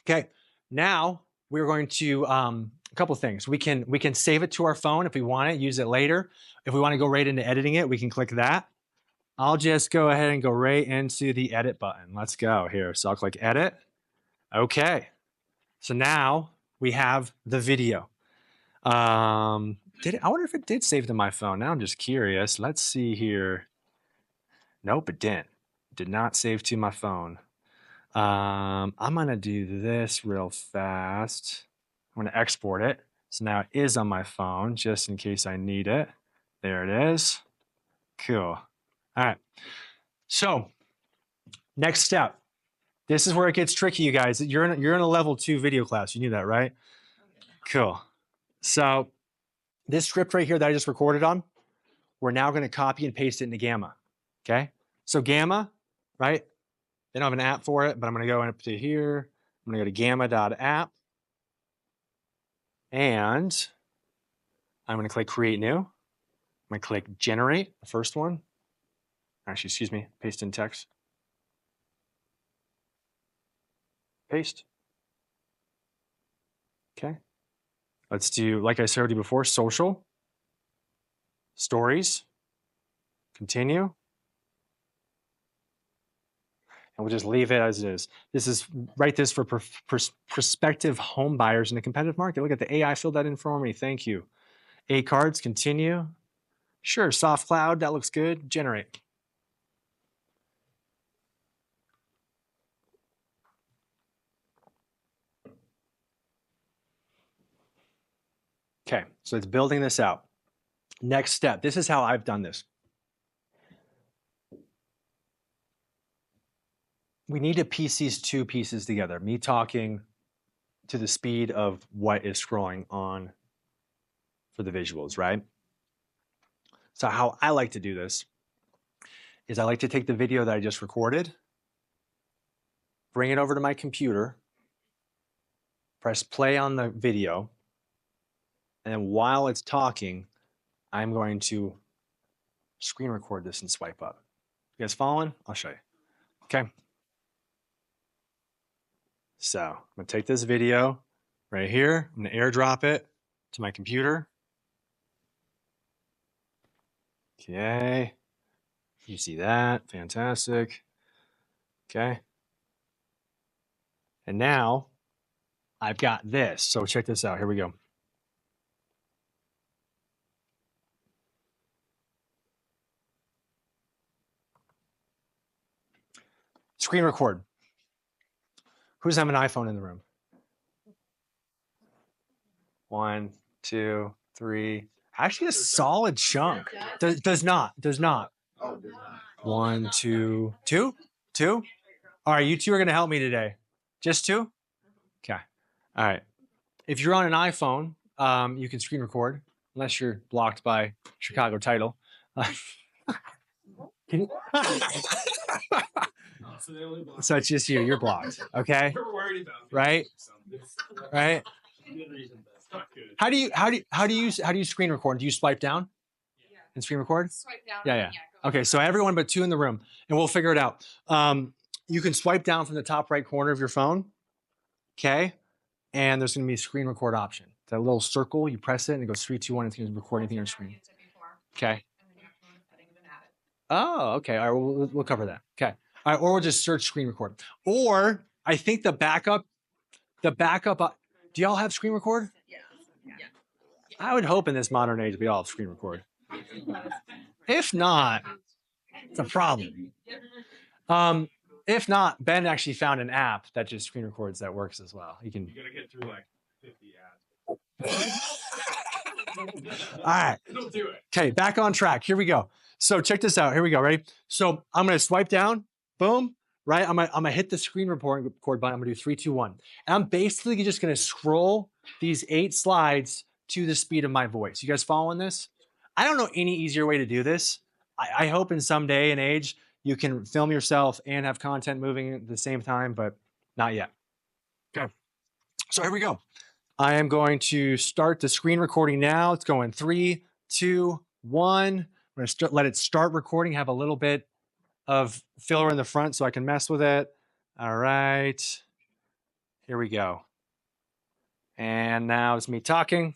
Okay, now we're going to a couple things. We can save it to our phone if we want it, use it later. If we want to go right into editing it, we can click that. I'll just go ahead and go right into the edit button. Let's go here. So I'll click edit. Okay. So now we have the video. I wonder if it did save to my phone. Now I'm just curious. Let's see here. Nope, it didn't. Did not save to my phone. I'm gonna do this real fast. I'm gonna export it. So now it is on my phone, just in case I need it. There it is. Cool. All right. So next step. This is where it gets tricky, you guys. You're in a level 2 video class. You knew that, right? Cool. So this script right here that I just recorded on, we're now going to copy and paste it into Gamma. Okay. So Gamma, right? They don't have an app for it, but I'm going to go up to here. I'm going to go to gamma.app. And I'm going to click create new. I'm going to click generate, the first one. Actually, excuse me, paste in text. Paste. Okay. Let's do, like I showed you before, social, stories, continue. And we'll just leave it as it is. This is, write this for prospective home buyers in a competitive market. Look at the AI filled that in for me. Thank you. 8 cards, continue. Sure, soft cloud, that looks good. Generate. Okay, so it's building this out. Next step, this is how I've done this. We need to piece these two pieces together. Me talking to the speed of what is scrolling on for the visuals, right? So how I like to do this is I like to take the video that I just recorded, bring it over to my computer, press play on the video, and then while it's talking, I'm going to screen record this and swipe up. You guys following? I'll show you. Okay. So I'm going to take this video right here. I'm going to airdrop it to my computer. Okay. You see that? Fantastic. Okay. And now I've got this. So check this out. Here we go. Screen record. Who's having an iPhone in the room? 1, 2, 3. Actually, a solid chunk. Does not. 1, 2, 2, 2. All right, you two are going to help me today. Just 2? Okay. All right. If you're on an iPhone, you can screen record unless you're blocked by Chicago title. Can you? So it's just you. You're blocked. Okay. We're worried about it. Right? Right? Good reason, but it's not good. How do you screen record? Do you swipe down and screen record? Swipe down. Yeah, and yeah. then, go Okay, back. so everyone but 2 in the room, and we'll figure it out. You can swipe down from the top right corner of your phone. Okay. And there's going to be a screen record option. That little circle, you press it and it goes 3, 2, 1, and it's going to record anything on your screen. Used it before, Okay. and then you have to go to settings and add it. Oh, okay. All right, we'll cover that. Okay. All right, or we'll just search screen record. Or I think the backup, do y'all have screen record? Yeah. I would hope in this modern age we all have screen record. If not, it's a problem. If not, Ben actually found an app that just screen records that works as well. You can. You gotta get through like 50 ads. All right. It'll do it. Okay, back on track. Here we go. So check this out. Here we go. Ready? So I'm gonna swipe down. Boom. Right. I'm gonna hit the screen record button. I'm gonna do 3, 2, 1. And I'm basically just gonna scroll these 8 slides to the speed of my voice. You guys following this? I don't know any easier way to do this. I hope in some day and age you can film yourself and have content moving at the same time, but not yet. Okay. So here we go. I am going to start the screen recording now. It's going 3, 2, 1. I'm going to let it start recording, have a little bit of filler in the front so I can mess with it. All right. Here we go. And now it's me talking.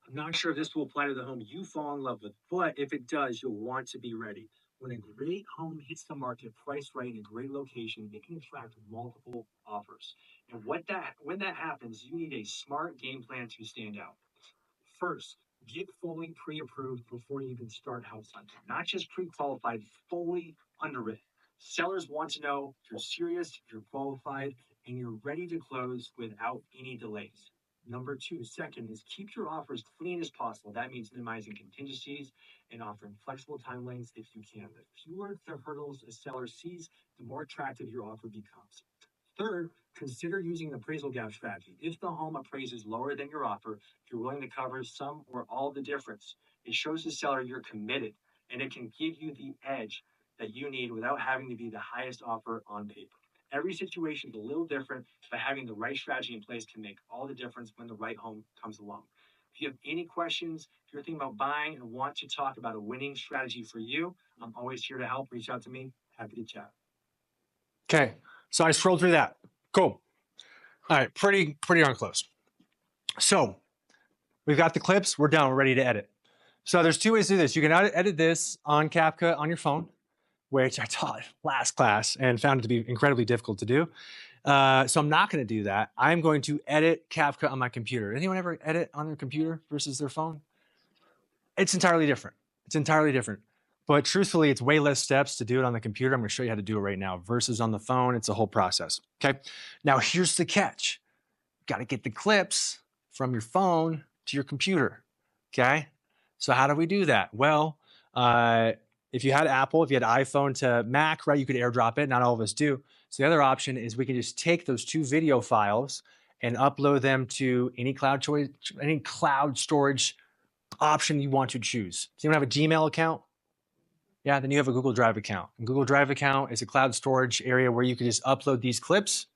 I'm not sure if this will apply to the home you fall in love with, but if it does, you'll want to be ready. When a great home hits the market, priced right in a great location, it can attract multiple offers. And when that happens, you need a smart game plan to stand out. First, get fully pre-approved before you even start house hunting. Not just pre-qualified, fully underwritten. Sellers want to know if you're serious, if you're qualified, and you're ready to close without any delays. Number 2, second, is keep your offers clean as possible. That means minimizing contingencies and offering flexible time lengths if you can. The fewer the hurdles a seller sees, the more attractive your offer becomes. Third, consider using an appraisal gap strategy. If the home appraises lower than your offer, you're willing to cover some or all the difference. It shows the seller you're committed, and it can give you the edge that you need without having to be the highest offer on paper. Every situation is a little different, but having the right strategy in place can make all the difference when the right home comes along. If you have any questions, if you're thinking about buying and want to talk about a winning strategy for you, I'm always here to help. Reach out to me. Happy to chat. Okay. So I scrolled through that. Cool. All right. Pretty darn close. So we've got the clips. We're done. We're ready to edit. So there's 2 ways to do this. You can edit this on CapCut on your phone, which I taught last class and found it to be incredibly difficult to do. So I'm not going to do that. I'm going to edit CapCut on my computer. Anyone ever edit on their computer versus their phone? It's entirely different. It's entirely different. But truthfully, it's way less steps to do it on the computer. I'm going to show you how to do it right now versus on the phone. It's a whole process. Okay. Now here's the catch. Got to get the clips from your phone to your computer. Okay. So how do we do that? Well, if you had Apple, if you had iPhone to Mac, right, you could airdrop it. Not all of us do. So the other option is we can just take those 2 video files and upload them to any cloud storage option you want to choose. Does anyone have a Gmail account? Yeah, then you have a Google Drive account. And Google Drive account is a cloud storage area where you can just upload these clips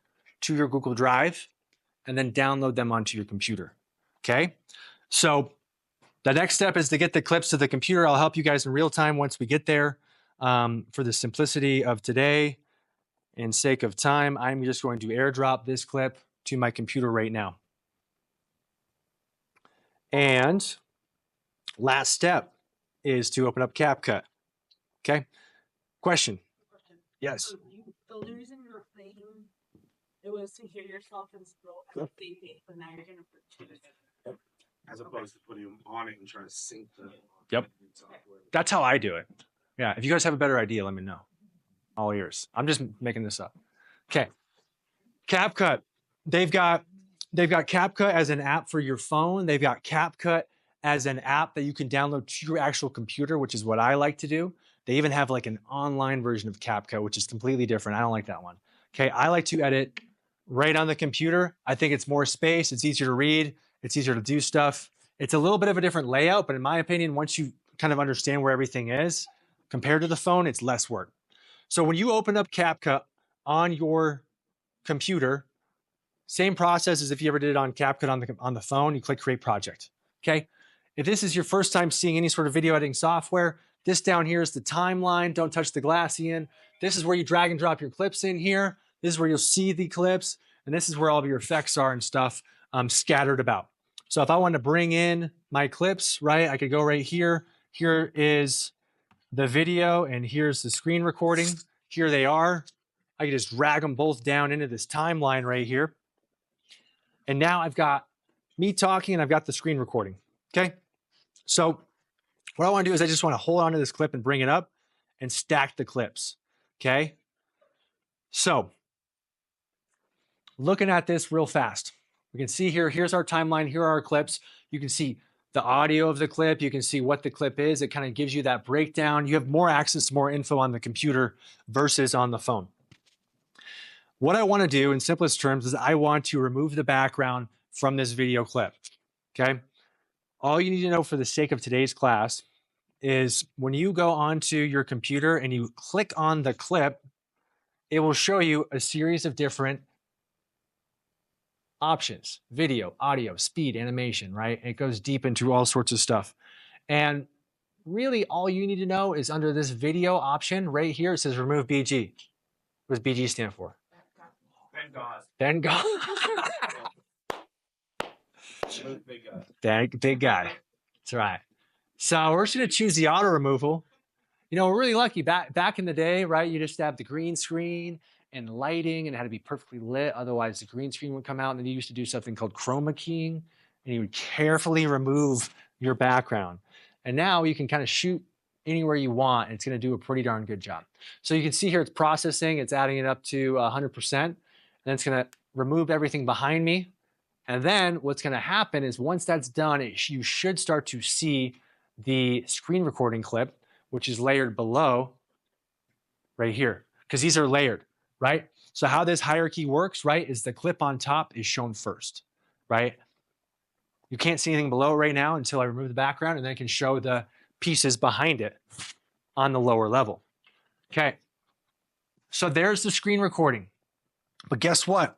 to your Google Drive and then download them onto your computer. Okay? So the next step is to get the clips to the computer. I'll help you guys in real time once we get there. For the simplicity of today and sake of time, I'm just going to airdrop this clip to my computer right now. And last step is to open up CapCut. Okay? Question? Yes. So the only reason you're playing it was to hear yourself and scroll at the but now you're gonna put it. As opposed to putting them on it and trying to sync the Yep. That's how I do it. Yeah. If you guys have a better idea, let me know. All ears. I'm just making this up. Okay. CapCut. They've got CapCut as an app for your phone. They've got CapCut as an app that you can download to your actual computer, which is what I like to do. They even have like an online version of CapCut, which is completely different. I don't like that one. Okay, I like to edit right on the computer. I think it's more space. It's easier to read. It's easier to do stuff. It's a little bit of a different layout, but in my opinion, once you kind of understand where everything is, compared to the phone, it's less work. So when you open up CapCut on your computer, same process as if you ever did it on CapCut on the phone, you click Create Project, okay? If this is your first time seeing any sort of video editing software, this down here is the timeline. Don't touch the Glassian. This is where you drag and drop your clips in here. This is where you'll see the clips, and this is where all of your effects are and stuff scattered about. So if I want to bring in my clips, right, I could go right here. Here is the video, and here's the screen recording. Here they are. I can just drag them both down into this timeline right here. And now I've got me talking and I've got the screen recording, okay? So what I wanna do is I just wanna hold onto this clip and bring it up and stack the clips, okay? So looking at this real fast, we can see here, here's our timeline, here are our clips. You can see the audio of the clip, you can see what the clip is. It kind of gives you that breakdown. You have more access to more info on the computer versus on the phone. What I want to do in simplest terms is I want to remove the background from this video clip, okay? All you need to know for the sake of today's class is when you go onto your computer and you click on the clip, it will show you a series of different options: video, audio, speed, animation, right? It goes deep into all sorts of stuff. And really all you need to know is under this video option right here, it says remove BG. What does BG stand for? Thank God. Thank God. Big guy. Big guy. That's right. So we're just gonna choose the auto removal. You know, we're really lucky. Back in the day, right? You just have the green screen and lighting, and it had to be perfectly lit. Otherwise, the green screen would come out, and then you used to do something called chroma keying, and you would carefully remove your background. And now you can kind of shoot anywhere you want, and it's gonna do a pretty darn good job. So you can see here it's processing, it's adding it up to 100%, and then it's gonna remove everything behind me. And then what's gonna happen is once that's done, you should start to see the screen recording clip, which is layered below right here, because these are layered, right? So how this hierarchy works, right, is the clip on top is shown first, right? You can't see anything below right now until I remove the background, and then I can show the pieces behind it on the lower level. Okay, so there's the screen recording. But guess what?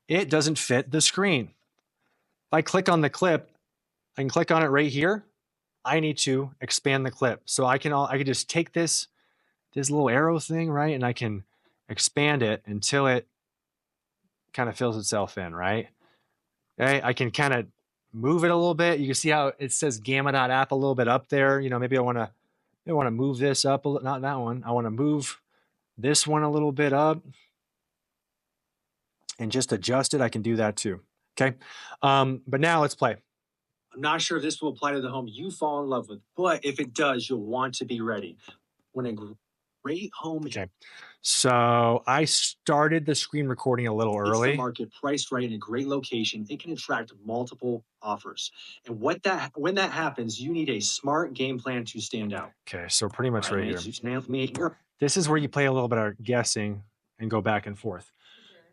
It doesn't fit the screen. If I click on the clip, I can click on it right here. I need to expand the clip. So I can just take this little arrow thing, right? And I can expand it until it kind of fills itself in, right? Okay, I can kind of move it a little bit. You can see how it says gamma.app a little bit up there. You know, maybe I want to move this up a little, not that one. I want to move this one a little bit up and just adjust it. I can do that too. Okay. But now let's play. I'm not sure if this will apply to the home you fall in love with, but if it does, you'll want to be ready. When a great home Okay. So I started the screen recording a little hits the early. market priced right in a great location, it can attract multiple offers. And when that happens, you need a smart game plan to stand out. Okay. So pretty much right here. Me here. This is where you play a little bit of guessing and go back and forth.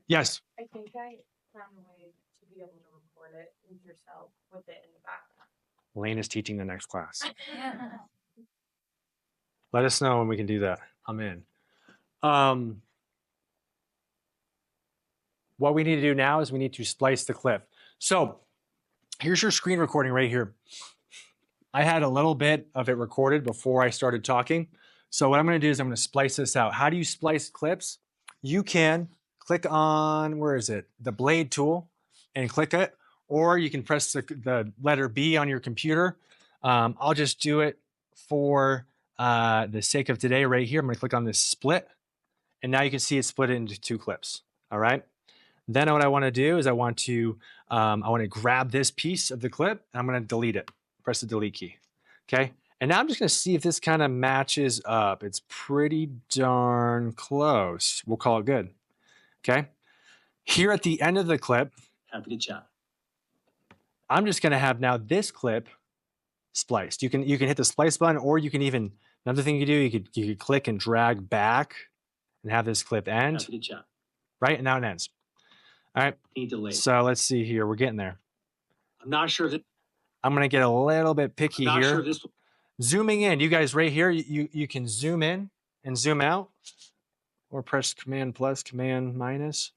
Yes. I think I found a way to be able to record it with yourself with it in the background. Lane is teaching the next class. Let us know when we can do that. I'm in. What we need to do now is we need to splice the clip. So here's your screen recording right here. I had a little bit of it recorded before I started talking. So what I'm going to do is I'm going to splice this out. How do you splice clips? You can click on, where is it? The blade tool and click it, or you can press the letter B on your computer. I'll just do it for the sake of today right here. I'm going to click on this split, and now you can see it split into two clips. All right. Then what I want to do is I want to grab this piece of the clip and I'm going to delete it. Press the delete key. Okay. And now I'm just going to see if this kind of matches up. It's pretty darn close. We'll call it good. Okay. Here at the end of the clip, Happy to chat. I'm just going to have now this clip spliced. You can hit the splice button, or you can even Another thing you do, you could click and drag back and have this clip end, Happy to chat. right? And now it ends. All right. Need delay. So let's see here. We're getting there. I'm not sure that. I'm going to get a little bit I'm picky not here. sure this. Zooming in, you guys right here, you can zoom in and zoom out, or press Command plus, Command minus.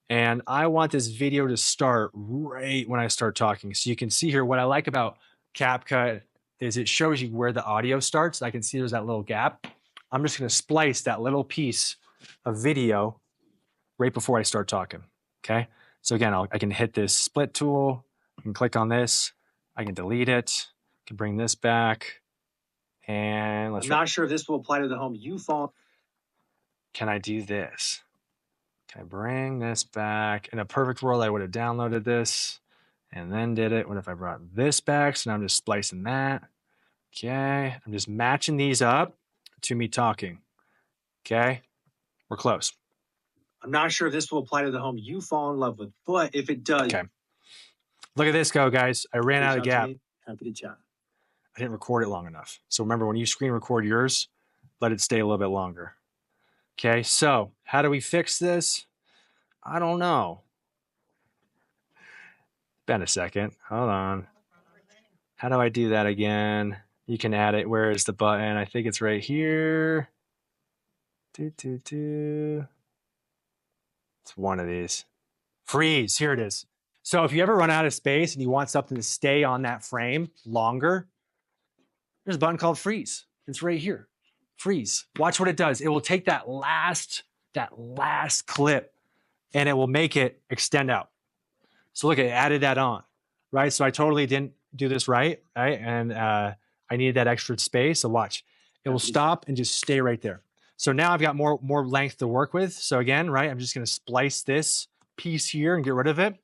And I want this video to start right when I start talking. So you can see here, what I like about CapCut is it shows you where the audio starts. I can see there's that little gap. I'm just going to splice that little piece of video right before I start talking. Okay. So again, I can hit this split tool. I can click on this. I can delete it. I can bring this back. And let's I'm not sure if this will apply to the home you fall. Can I do this? Can I bring this back? In a perfect world, I would have downloaded this and then did it. What if I brought this back? So now I'm just splicing that. Okay. I'm just matching these up to me talking. Okay. We're close. I'm not sure if this will apply to the home you fall in love with, but if it does, Okay. Look at this go, guys. I ran out of gap. Happy to chat. I didn't record it long enough. So remember, when you screen record yours, let it stay a little bit longer. Okay. So how do we fix this? I don't know. Been a second. Hold on. How do I do that again? You can add it. Where is the button? I think it's right here. It's one of these. Freeze. Here it is. So if you ever run out of space and you want something to stay on that frame longer, there's a button called freeze. It's right here. Freeze. Watch what it does. It will take that last clip and it will make it extend out. So look, it added that on, right? So I totally didn't do this right? And I needed that extra space. So watch, it will stop and just stay right there. So now I've got more length to work with. So again, right, I'm just going to splice this piece here and get rid of it.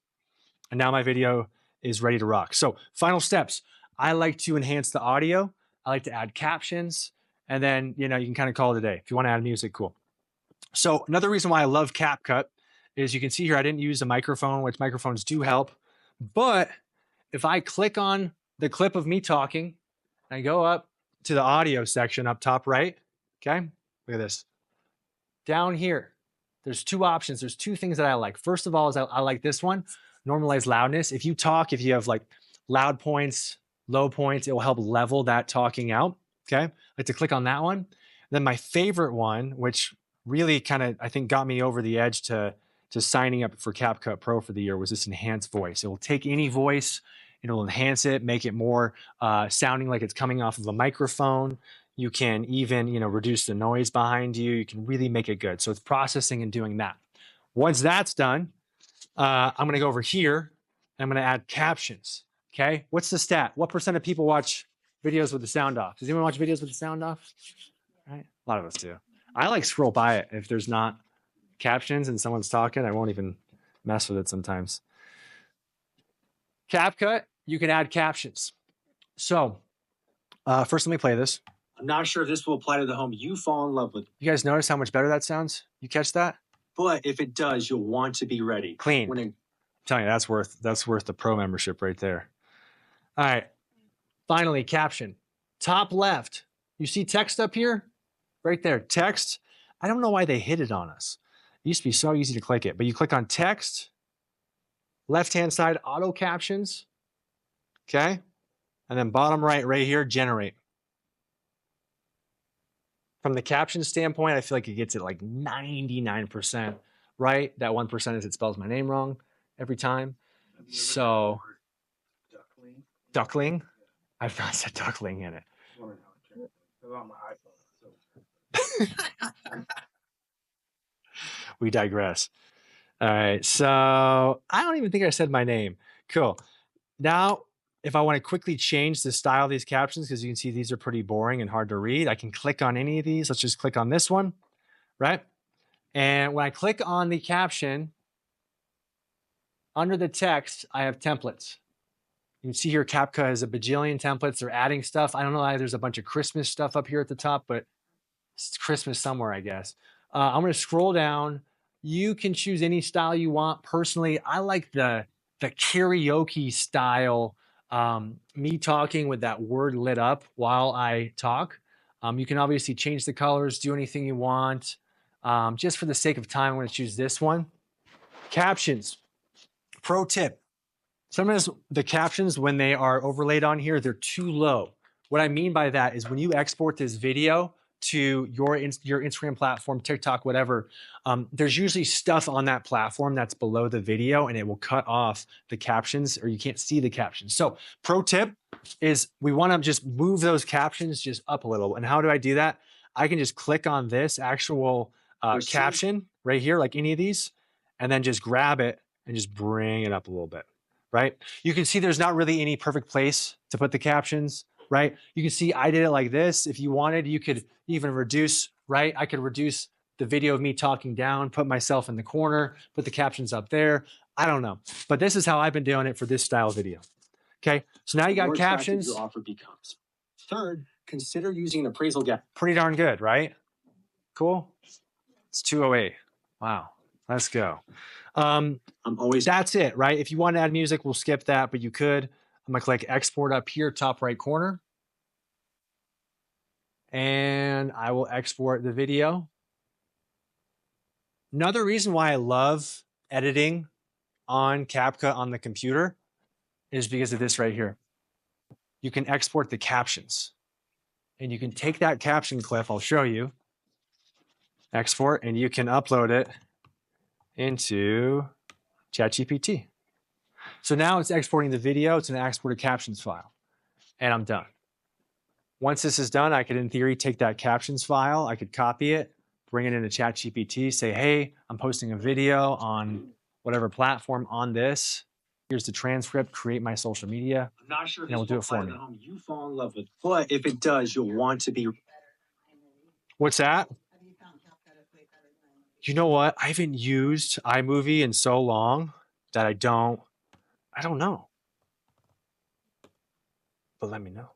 And now my video is ready to rock. So final steps. I like to enhance the audio. I like to add captions. And then, you can kind of call it a day. If you want to add music, cool. So another reason why I love CapCut is you can see here, I didn't use a microphone, which microphones do help. But if I click on the clip of me talking, I go up to the audio section up top right, okay? Look at this. Down here, there's two options. There's two things that I like. First of all is I like this one, normalize loudness. If you talk, if you have like loud points, low points, it will help level that talking out, okay? I like to click on that one. Then my favorite one, which really kind of, I think, got me over the edge to signing up for CapCut Pro for the year, was this enhanced voice. It will take any voice, it'll enhance it, make it more sounding like it's coming off of a microphone. You can even, reduce the noise behind you. You can really make it good. So it's processing and doing that. Once that's done, I'm going to go over here. I'm going to add captions. Okay. What's the stat? What % of people watch videos with the sound off? Does anyone watch videos with the sound off? Right. A lot of us do. I like scroll by it. If there's not captions and someone's talking, I won't even mess with it sometimes. CapCut, you can add captions. So first, let me play this. I'm not sure if this will apply to the home you fall in love with. You guys notice how much better that sounds? You catch that? But if it does, you'll want to be ready. Clean. I'm telling you, that's worth the pro membership right there. All right. Finally, caption. Top left. You see text up here? Right there. Text. I don't know why they hid it on us. It used to be so easy to click it, but you click on text, left-hand side, auto captions. Okay. And then bottom right here, generate. From the caption standpoint, I feel like it gets it like 99% right. That 1% is it spells my name wrong every time. So, duckling? I've not said duckling in it. We digress. All right. So I don't even think I said my name. Cool. Now, if I want to quickly change the style of these captions, because you can see these are pretty boring and hard to read, I can click on any of these. Let's just click on this one, right? And when I click on the caption, under the text, I have templates. You can see here CapCut has a bajillion templates. They're adding stuff. I don't know why there's a bunch of Christmas stuff up here at the top, but it's Christmas somewhere, I guess. I'm going to scroll down. You can choose any style you want. Personally, I like the karaoke style, me talking with that word lit up while I talk. You can obviously change the colors, do anything you want. Just for the sake of time, I'm going to choose this one. Captions. Pro tip. Sometimes the captions, when they are overlaid on here, they're too low. What I mean by that is when you export this video to your Instagram platform, TikTok, whatever, there's usually stuff on that platform that's below the video and it will cut off the captions or you can't see the captions. So pro tip is we want to just move those captions just up a little. And how do I do that? I can just click on this actual caption right here, like any of these, and then just grab it and just bring it up a little bit, right? You can see there's not really any perfect place to put the captions, right? You can see I did it like this. If you wanted, you could even reduce, right? I could reduce the video of me talking down, put myself in the corner, put the captions up there. I don't know. But this is how I've been doing it for this style video. Okay, so now you got captions. Your offer becomes. Third, consider using an appraisal gap. Pretty darn good, right? Cool. It's 208. Wow. Let's go. That's it, right? If you want to add music, we'll skip that, but you could. I'm going to click export up here, top right corner. And I will export the video. Another reason why I love editing on CapCut on the computer is because of this right here. You can export the captions. And you can take that caption clip, I'll show you. Export, and you can upload it into ChatGPT. So now it's exporting the video. It's an exported captions file. And I'm done. Once this is done, I could, in theory, take that captions file. I could copy it, bring it into ChatGPT, say, hey, I'm posting a video on whatever platform on this. Here's the transcript, create my social media. I'm not sure if And this we'll do will it for apply to me. the home you fall in love with, but if it does, you'll want to be. What's that? You know what? I haven't used iMovie in so long that I don't know. But let me know.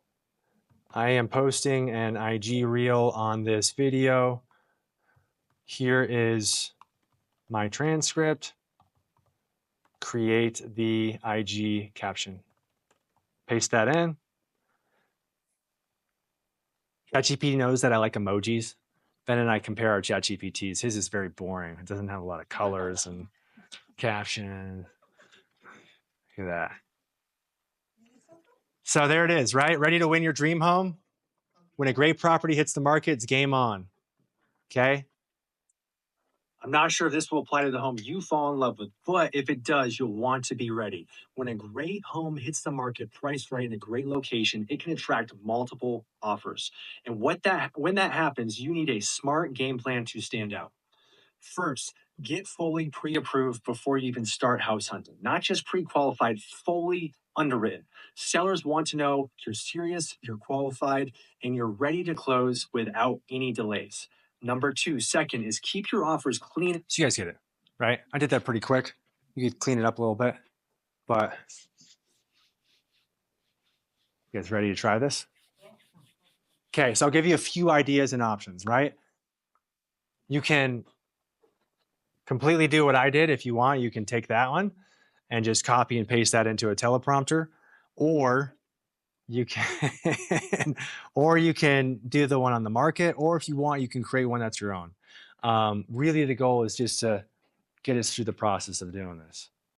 I am posting an IG reel on this video. Here is my transcript. Create the IG caption. Paste that in. ChatGPT knows that I like emojis. Ben and I compare our ChatGPTs. His is very boring. It doesn't have a lot of colors and captions. Look at that. So there it is, right? Ready to win your dream home? When a great property hits the market, it's game on. Okay? I'm not sure if this will apply to the home you fall in love with, but if it does, you'll want to be ready. When a great home hits the market, priced right in a great location, it can attract multiple offers. And when that happens, you need a smart game plan to stand out. First, get fully pre-approved before you even start house hunting. Not just pre-qualified, fully underwritten. Sellers want to know you're serious, you're qualified, and you're ready to close without any delays. Number two, second, is keep your offers clean. So you guys get it, right? I did that pretty quick. You could clean it up a little bit, but you guys ready to try this? Okay, so I'll give you a few ideas and options, right? You can completely do what I did. If you want, you can take that one and just copy and paste that into a teleprompter, or you can, or you can do the one on the market, or if you want, you can create one that's your own. Really, the goal is just to get us through the process of doing this.